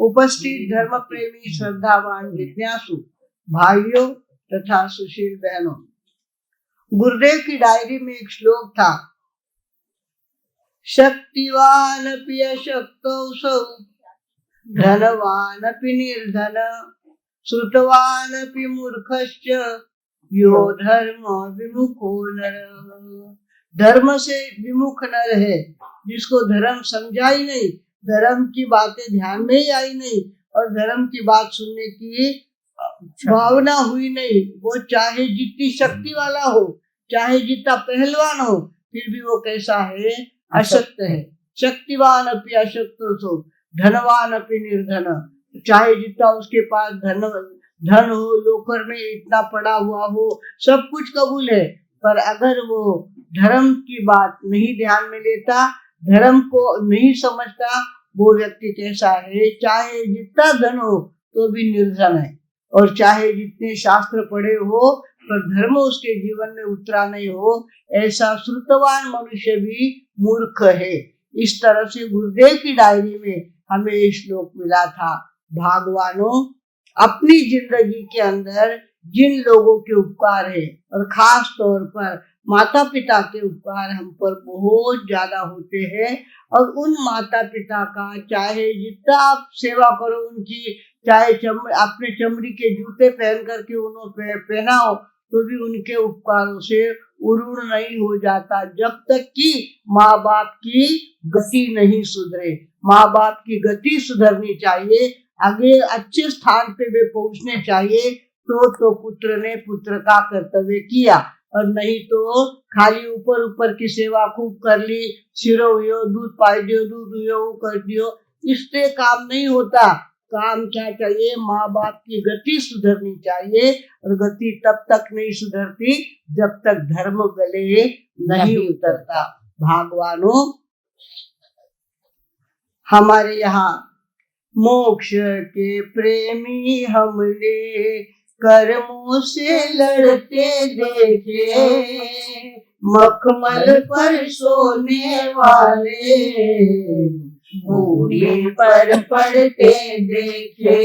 उपस्थित धर्म प्रेमी श्रद्धावान जिज्ञासु भाइयों तथा सुशील बहनों, गुरुदेव की डायरी में एक श्लोक था, शक्तिवान अपि अशक्तौ धनवान अपि निर्धन श्रुतवान अपि मूर्खश्च यो धर्म विमुखो नर। धर्म से विमुख नर है जिसको धर्म समझा ही नहीं, धर्म की बातें ध्यान में ही आई नहीं और धर्म की बात सुनने की भावना हुई नहीं। वो चाहे जितनी शक्ति वाला हो, चाहे जितना पहलवान हो, फिर भी वो कैसा है, अशक्त है। शक्तिवान अपि अशक्तो धनवान अपि निर्धन, चाहे जितना उसके पास धन हो, लोकर में इतना पड़ा हुआ हो, सब कुछ कबूल है, पर अगर वो धर्म की बात नहीं ध्यान में लेता, धर्म को नहीं समझता, वो व्यक्ति कैसा है, चाहे जितना धन हो तो भी निर्धन है, और चाहे जितने शास्त्र पढ़े हो पर धर्म उसके जीवन में उतरा नहीं हो, ऐसा श्रुतवान मनुष्य भी मूर्ख है। इस तरह से गुरुदेव की डायरी में हमें ये श्लोक मिला था। भागवानों, अपनी जिंदगी के अंदर जिन लोगों के उपकार है और खास तौर पर माता पिता के उपकार हम पर बहुत ज्यादा होते हैं, और उन माता पिता का चाहे जितना आप सेवा करो उनकी, चाहे अपने चमड़ी के जूते पहन करके उन्होंने पहनाओ, तो भी उनके उपकारों से उरुण नहीं हो जाता, जब तक कि माँ बाप की गति नहीं सुधरे। माँ बाप की गति सुधरनी चाहिए, आगे अच्छे स्थान पे वे पहुंचने चाहिए, तो पुत्र ने पुत्र का कर्तव्य किया, और नहीं तो खाली ऊपर ऊपर की सेवा खूब कर ली, सिरो हुयो, दूध पाई दियो, दूध हुयो, कर दियो, इससे काम नहीं होता। काम क्या चाहिए, माँ बाप की गति सुधरनी चाहिए, और गति तब तक नहीं सुधरती जब तक धर्म गले नहीं उतरता। भागवानों, हमारे यहाँ मोक्ष के प्रेमी हमने कर्मों से लड़ते देखे, मखमल पर सोने वाले भूमि पर पड़ते देखे।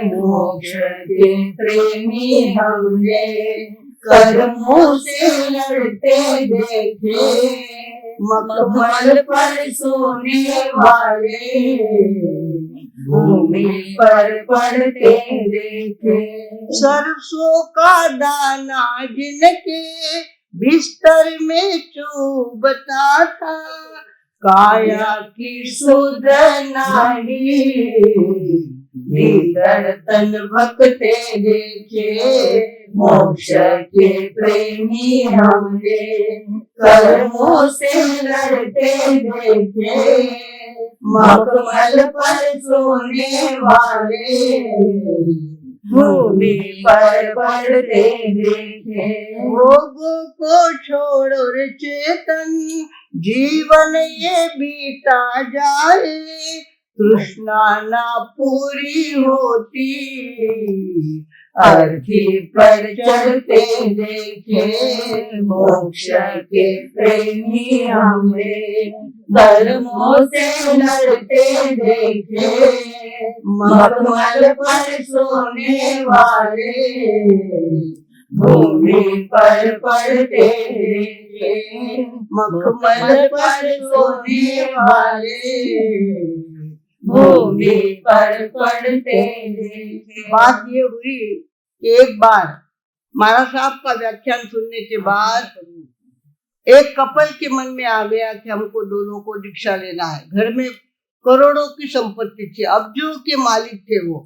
मोक्ष के प्रेमी हमने कर्मों से लड़ते देखे, मखमल पर सोने वाले भूमि पर पड़ते देखे। सरसों का दाना जिनके बिस्तर में चुभता था, काया की सुध नाही भीतर तन भक्ते देखे। मोक्ष के प्रेमी हमने कर्मों से लड़ते देखे, मखमल पर सोने वाले भूमि पर पड़ते देखे। भोगों को छोड़ो रे चेतन, जीवन ये बीता जाए, तृष्णा ना पूरी होती, अर्थी पर चलते देखे। मोक्ष के प्रेमी हमने कर्मों से लड़ते देखे, मखमल पर सोने वाले भूमि पर पड़ते देखे। मखमल पर सोने वाले भूमि पर पड़ते देखे। बात ये हुई कि एक बार महाराज साहब का व्याख्यान सुनने के बाद एक कपल के मन में आ गया कि हमको दोनों को दीक्षा लेना है। घर में करोड़ों की संपत्ति थी, अब्जों के मालिक थे वो,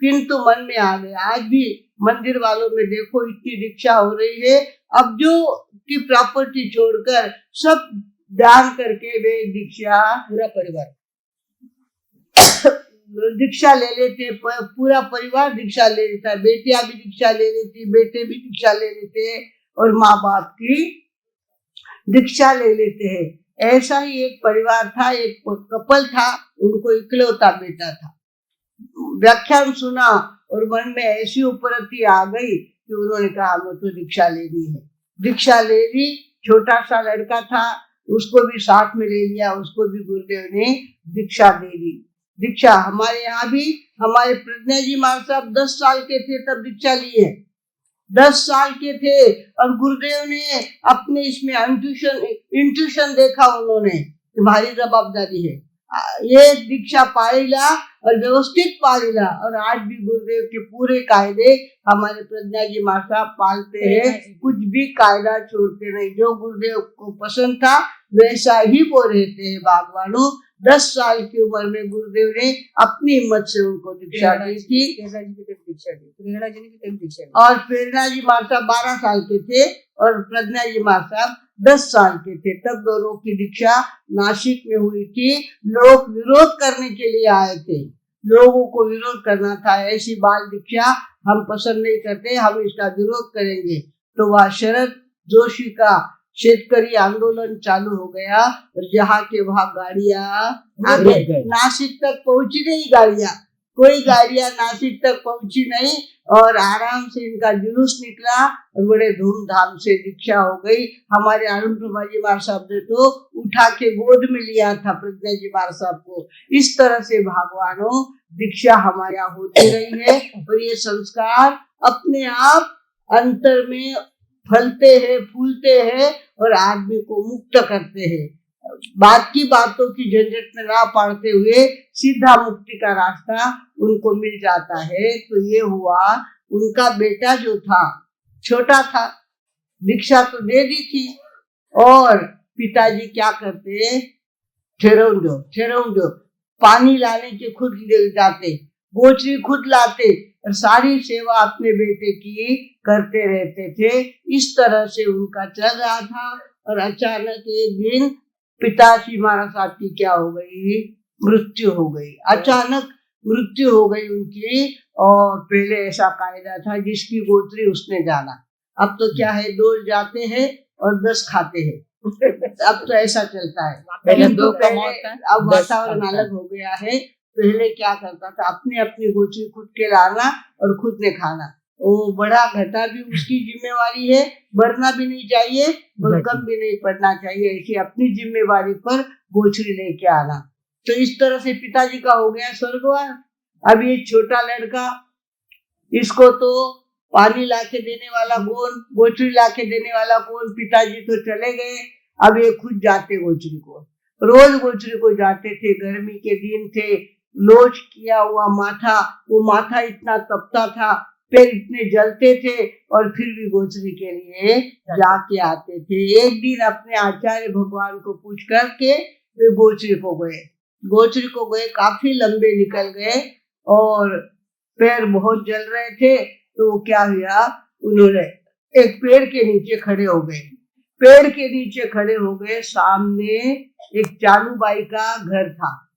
किंतु मन में आ गया। आज भी मंदिर वालों में देखो इतनी दीक्षा हो रही है, अब्जों की प्रॉपर्टी छोड़कर सब दान करके वे दीक्षा, पूरा परिवार दीक्षा ले लेते, पूरा परिवार दीक्षा ले लेता, बेटियां भी दीक्षा ले लेती, बेटे भी दीक्षा ले लेते, और माँ बाप की दीक्षा ले लेते हैं। ऐसा ही एक परिवार था, एक कपल था, उनको इकलौता बेटा था। व्याख्यान सुना और मन में ऐसी उपरति आ गई कि उन्होंने कहा हमें तो दीक्षा लेनी है। दीक्षा ले ली। छोटा सा लड़का था, उसको भी साथ में ले लिया, उसको भी गुरुदेव ने दीक्षा दे दी। दीक्षा। हमारे यहाँ भी हमारे प्रज्ञा जी महाराज साहब 10 साल के थे तब दीक्षा लिए, 10 साल के थे, और गुरुदेव ने अपने इसमें इंट्यूशन देखा उन्होंने, तुम्हारी जवाबदारी है ये दीक्षा पालीला और व्यवस्थित पालीला। और आज भी गुरुदेव के पूरे कायदे हमारे प्रज्ञा जी महाराज साहब पालते हैं, कुछ भी कायदा छोड़ते नहीं। जो गुरुदेव को पसंद था वैसा ही वो रहते हैं भगवानों। 10 साल की उम्र में गुरुदेव ने अपनी हिम्मत से उनको दीक्षा दी थी, और प्रेरणा जी महाराज साहब 12 साल के थे और प्रज्ञा जी महाराज साहब 10 साल के थे। तब दोनों की दीक्षा नासिक में हुई थी। लोग विरोध करने के लिए आए थे, लोगों को विरोध करना था, ऐसी बाल दीक्षा हम पसंद नहीं करते, हम इसका विरोध करेंगे। तो वह शरद जोशी का शेतकरी आंदोलन चालू हो गया, और जहाँ के वहाँ गाड़ियां नासिक तक पहुंची नहीं, कोई गाड़ियां नासिक तक पहुंची नहीं, और आराम से इनका जुलूस निकला और बड़े धूमधाम से दीक्षा हो गई। हमारे अरुण प्रभा जी महाराज साहब ने तो उठा के गोद में लिया था प्रज्ञा जी महाराज साहब को। इस तरह से भगवानों दीक्षा हमारे यहाँ होती रही है, और ये संस्कार अपने आप अंतर में फलते हैं, फूलते हैं और आदमी को मुक्त करते हैं। बात की बातों की झंझट में ना पड़ते हुए सीधा मुक्ति का रास्ता उनको मिल जाता है। तो ये हुआ, उनका बेटा जो था छोटा था, दीक्षा तो दे दी थी, और पिताजी क्या करते, ठहराओ दो, पानी लाने के खुद ले जाते, गोचरी खुद लाते, और सारी सेवा अपने बेटे की करते रहते थे। इस तरह से उनका चल रहा था। और अचानक एक दिन पिताजी महाराज साहब की क्या हो गई, मृत्यु हो गई। अचानक मृत्यु हो गई उनकी, और पहले ऐसा कायदा था जिसकी गोत्री उसने जाना। अब तो क्या है, 2 जाते हैं और 10 खाते हैं। अब तो ऐसा चलता है, पहले 2 कमाता है। अब वातावरण अलग हो गया है। पहले क्या करता था, अपनी अपनी गोची खुद के लाना और खुद ने खाना। वो बड़ा घटा भी उसकी जिम्मेवारी है, बढ़ना भी नहीं चाहिए और कम भी नहीं पड़ना चाहिए, ऐसी अपनी जिम्मेवारी पर गोचरी लेके आना। तो इस तरह से पिताजी का हो गया स्वर्गवास। अब ये छोटा लड़का, इसको तो पानी लाके देने वाला कौन, गोचरी लाके देने वाला कौन, पिताजी तो चले गए। अब ये खुद जाते गोचरी को, रोज गोचरी को जाते थे। गर्मी के दिन थे, लोच किया हुआ माथा, वो माथा इतना तपता था, पैर इतने जलते थे, और फिर भी गोचरी के लिए जाके आते थे। एक दिन अपने आचार्य भगवान को पूछ करके वे गोचरी को गए, काफी लंबे निकल गए और पैर बहुत जल रहे थे। तो वो क्या हुआ, उन्होंने एक पेड़ के नीचे खड़े हो गए। सामने एक चालूबाई का घर था,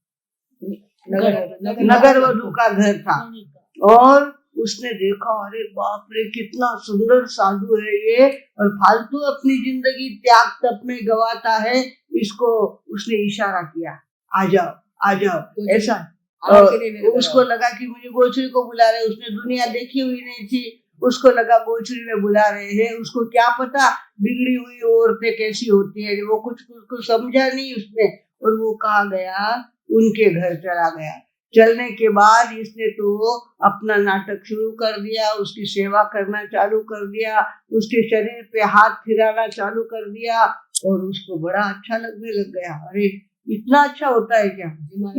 नगर वधु का घर था, और उसने देखा, अरे बाप रे कितना सुंदर साधु है ये, और फालतू अपनी जिंदगी त्याग तप में गवाता है। इसको उसने इशारा किया, आ जाओ ऐसा। उसको लगा कि मुझे गोचरी को बुला रहे, उसने दुनिया देखी हुई नहीं थी, उसको लगा गोचरी में बुला रहे हैं। उसको क्या पता बिगड़ी हुई औरतें कैसी होती है, वो कुछ समझा नहीं उसने, और वो कहाँ गया, उनके घर चला गया। चलने के बाद इसने तो अपना नाटक शुरू कर दिया, उसकी सेवा करना चालू कर दिया, उसके शरीर पे हाथ फिराना चालू कर दिया, और उसको बड़ा अच्छा लगने लग गया। अरे इतना अच्छा होता है क्या,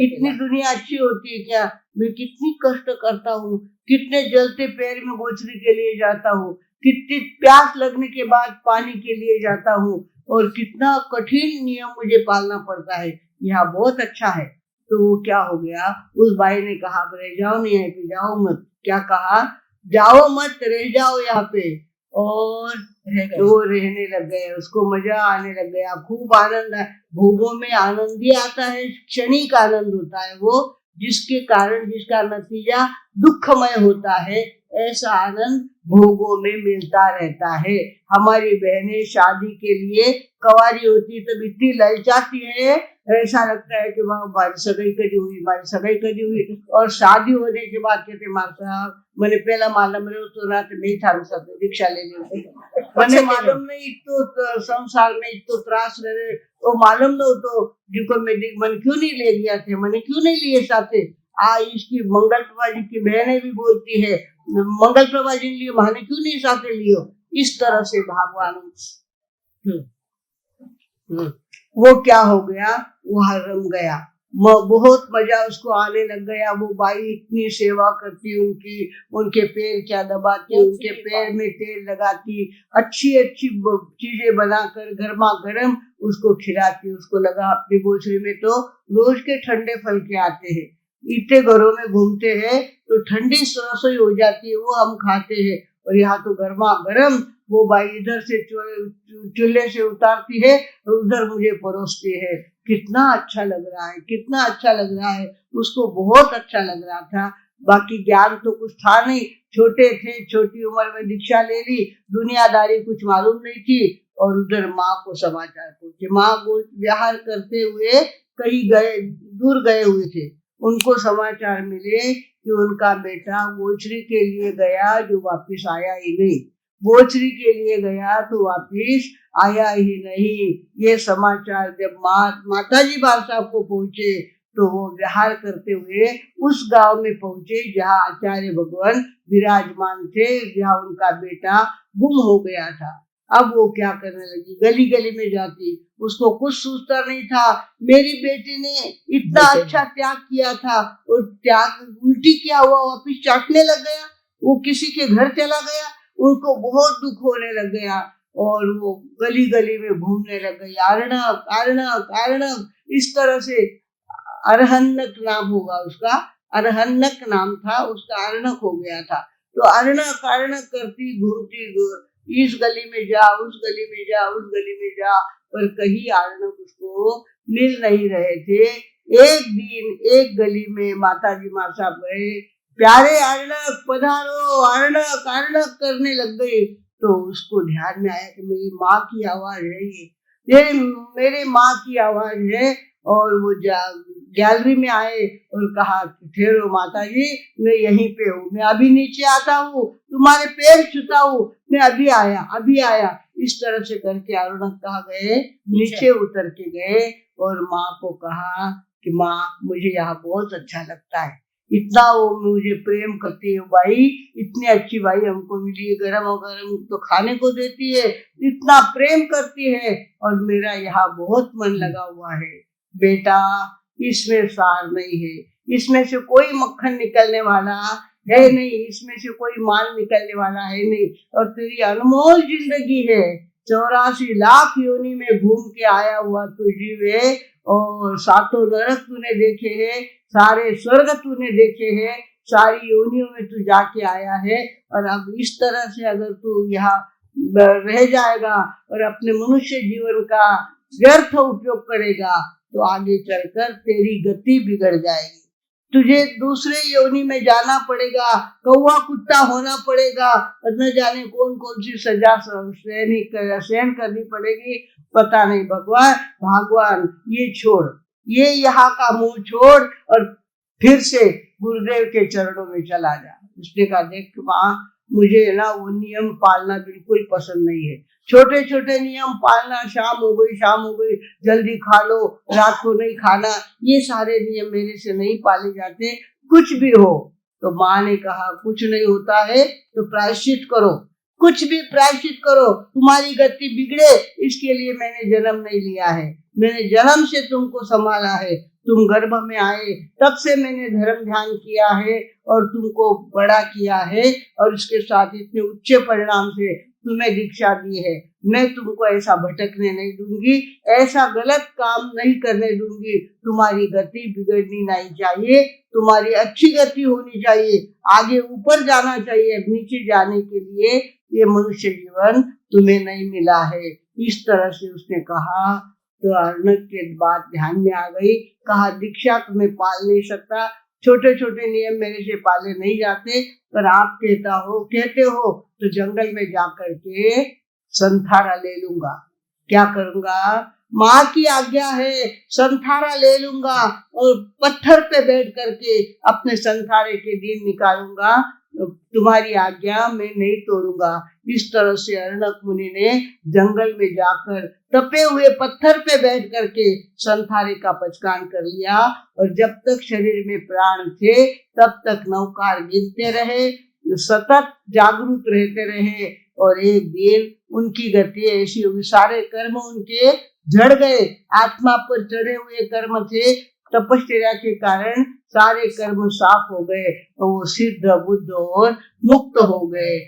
इतनी दुनिया अच्छी होती है क्या, मैं कितनी कष्ट करता हूँ, कितने जलते पैर में गोचरी के लिए जाता हूँ, कितनी प्यास लगने के बाद पानी के लिए जाता हूँ, और कितना कठिन नियम मुझे पालना पड़ता है, यहाँ बहुत अच्छा है। तो वो क्या हो गया, उस भाई ने कहा रह जाओ, नहीं है कि जाओ मत, क्या कहा, जाओ मत, रह जाओ यहाँ पे, और वो रहने लग गए। उसको मजा आने लग गया, खूब आनंद। भोगों में आनंद ही आता है, क्षणिक आनंद होता है वो, जिसका नतीजा दुखमय होता है। ऐसा आनंद भोगों में मिलता रहता है। हमारी बहनें शादी के लिए कवारी होती तब इतनी ललचाती है, ऐसा लगता है कि हमारी सगाई करी हुई, और शादी होने के बाद कहते माता साहब मैंने पहला मालूम रहे तो रात नहीं था दीक्षा लेने, मैंने मालूम नहीं इतो संसार में इतो त्रास रहे, वो मालूम न हो तो जिनको मैं मन क्यों नहीं ले गया थे, मैंने क्यों नहीं लिए साथे, इसकी मंगल प्रभा जी की बहनें भी बोलती है, मंगल प्रभा जी लिए माने क्यों नहीं साथ लियो। इस तरह से भगवान वो क्या हो गया, वहां रम गया, बहुत मजा उसको आने लग गया। वो बाई इतनी सेवा करती उनकी, उनके पैर क्या दबाती, उनके पैर में तेल लगाती, अच्छी अच्छी चीजें बनाकर गर्मा गर्म उसको खिलाती। उसको लगा अपनी बोझरी में तो रोज के ठंडे फल के आते हैं, इतने घरों में घूमते हैं तो ठंडी रसोई हो जाती है, वो हम खाते हैं, और यहाँ तो गर्मा गर्म वो बाई इधर से चूल्हे से उतारती है और उधर मुझे परोसती है। कितना अच्छा लग रहा है, कितना अच्छा लग रहा है, उसको बहुत अच्छा लग रहा था। बाकी ज्ञान तो कुछ था नहीं, छोटे थे, छोटी उम्र में दीक्षा ले ली, दुनियादारी कुछ मालूम नहीं थी। और उधर माँ को समाचार पहुंचे, माँ को विहार करते हुए कहीं गए, दूर गए हुए थे, उनको समाचार मिले कि उनका बेटा गोचरी के लिए गया जो वापिस आया ही नहीं, गोचरी के लिए गया तो वापिस आया ही नहीं। ये समाचार जब माताजी बाल साहब को पहुंचे तो वो विहार करते हुए उस गांव में पहुंचे जहाँ आचार्य भगवान विराजमान थे, जहाँ उनका बेटा गुम हो गया था। अब वो क्या करने लगी, गली गली में जाती, उसको कुछ सोचता नहीं था, मेरी बेटी ने इतना अच्छा त्याग किया था और त्याग उल्टी क्या हुआ, वापिस चाटने लग गया, वो किसी के घर चला गया, उनको बहुत दुख होने लग गया और वो गली गली में घूमने लग गई, अर्णक अर्णक अर्णक, इस तरह से। अरहन्नक नाम होगा उसका, अरहन्नक नाम था उसका, अर्णक हो गया था। तो अर्णक अर्णक करती घूमती, इस गली में जा, उस गली में जा, उस गली में जा, पर कहीं अर्णक उसको मिल नहीं रहे थे। एक दिन एक गली में माताजी माँ साहब गए, प्यारे अर्णक पधारो, अर्णक अर्णक करने लग गई। तो उसको ध्यान में आया कि मेरी माँ की आवाज है, ये मेरे माँ की आवाज है। और वो गैलरी में आए और कहा ठहरो माता जी, मैं यहीं पे हूँ, मैं अभी नीचे आता हूँ, तुम्हारे पैर छूता हूँ, मैं अभी आया अभी आया। इस तरह से करके अर्णक कहा गए, नीचे उतर के गए और माँ को कहा कि माँ मुझे यहाँ बहुत अच्छा लगता है, इतना वो मुझे प्रेम करती है बाई, इतनी अच्छी बाई हमको मिली है, गरम और गरम तो खाने को देती है, इतना प्रेम करती है और मेरा यहाँ बहुत मन लगा हुआ है। बेटा इसमें सार नहीं है, इसमें से कोई मक्खन निकलने वाला है नहीं, इसमें से कोई माल निकलने वाला है नहीं, और तेरी अनमोल जिंदगी है, 84 लाख योनि में घूम के आया हुआ तू जीव है, और 7 नरक तूने देखे हैं, सारे स्वर्ग तूने देखे हैं, सारी योनियों में तू जाके आया है, और अब इस तरह से अगर तू यहाँ रह जाएगा और अपने मनुष्य जीवन का व्यर्थ उपयोग करेगा तो आगे चलकर तेरी गति बिगड़ जाएगी, तुझे दूसरे योनि में जाना पड़ेगा, कौवा कुत्ता होना पड़ेगा, और न जाने कौन कौन सी सजा सहन करनी पड़ेगी, पता नहीं। भगवान ये छोड़, ये यहाँ का मुंह छोड़ और फिर से गुरुदेव के चरणों में चला जा। उसने कहा देख माँ, मुझे ना वो नियम पालना बिल्कुल पसंद नहीं है, छोटे छोटे नियम पालना, शाम हो गई जल्दी खा लो, रात को नहीं खाना, ये सारे नियम मेरे से नहीं पाले जाते, कुछ भी हो। तो माँ ने कहा कुछ नहीं होता है तो प्रायश्चित करो, कुछ भी प्रायश्चित करो, तुम्हारी गति बिगड़े इसके लिए मैंने जन्म नहीं लिया है, मैंने जन्म से तुमको संभाला है, तुम गर्भ में आए तब से मैंने धर्म ध्यान किया है और तुमको बड़ा किया है, और इसके साथ इतने उच्च परिणाम से तुम्हें दीक्षा दी है। मैं तुमको ऐसा भटकने नहीं दूंगी, ऐसा गलत काम नहीं करने दूंगी, तुम्हारी गति बिगड़नी नहीं चाहिए, तुम्हारी अच्छी गति होनी चाहिए, आगे ऊपर जाना चाहिए, नीचे जाने के लिए ये मनुष्य जीवन तुम्हें नहीं मिला है। इस तरह से उसने कहा। तो अर्णक के बात ध्यान में आ गई, कहा दीक्षा तुम्हें पाल नहीं सकता, छोटे छोटे नियम मेरे से पाले नहीं जाते, पर आप कहते हो तो जंगल में जाकर के संथारा ले लूंगा। क्या करूंगा? माँ की आज्ञा है, संथारा ले लूंगा और पत्थर पे बैठ करके अपने संथारे के दिन निकालूंगा, तुम्हारी आज्ञा मैं नहीं तोड़ूंगा। इस तरह से अर्णक मुनि ने जंगल में जाकर तपे हुए पत्थर पे बैठ करके संथारे का पचकान कर लिया, और जब तक शरीर में प्राण थे तब तक नौकार गिनते रहे, सतत जागरूक रहते रहे। और एक दिन उनकी गति ऐसी हुई, सारे कर्म उनके झड़ गए, आत्मा पर चढ़े हुए कर्म थे, तपश्चर्या के कारण सारे कर्म साफ हो गए और वो सिद्ध बुद्ध और मुक्त हो गए।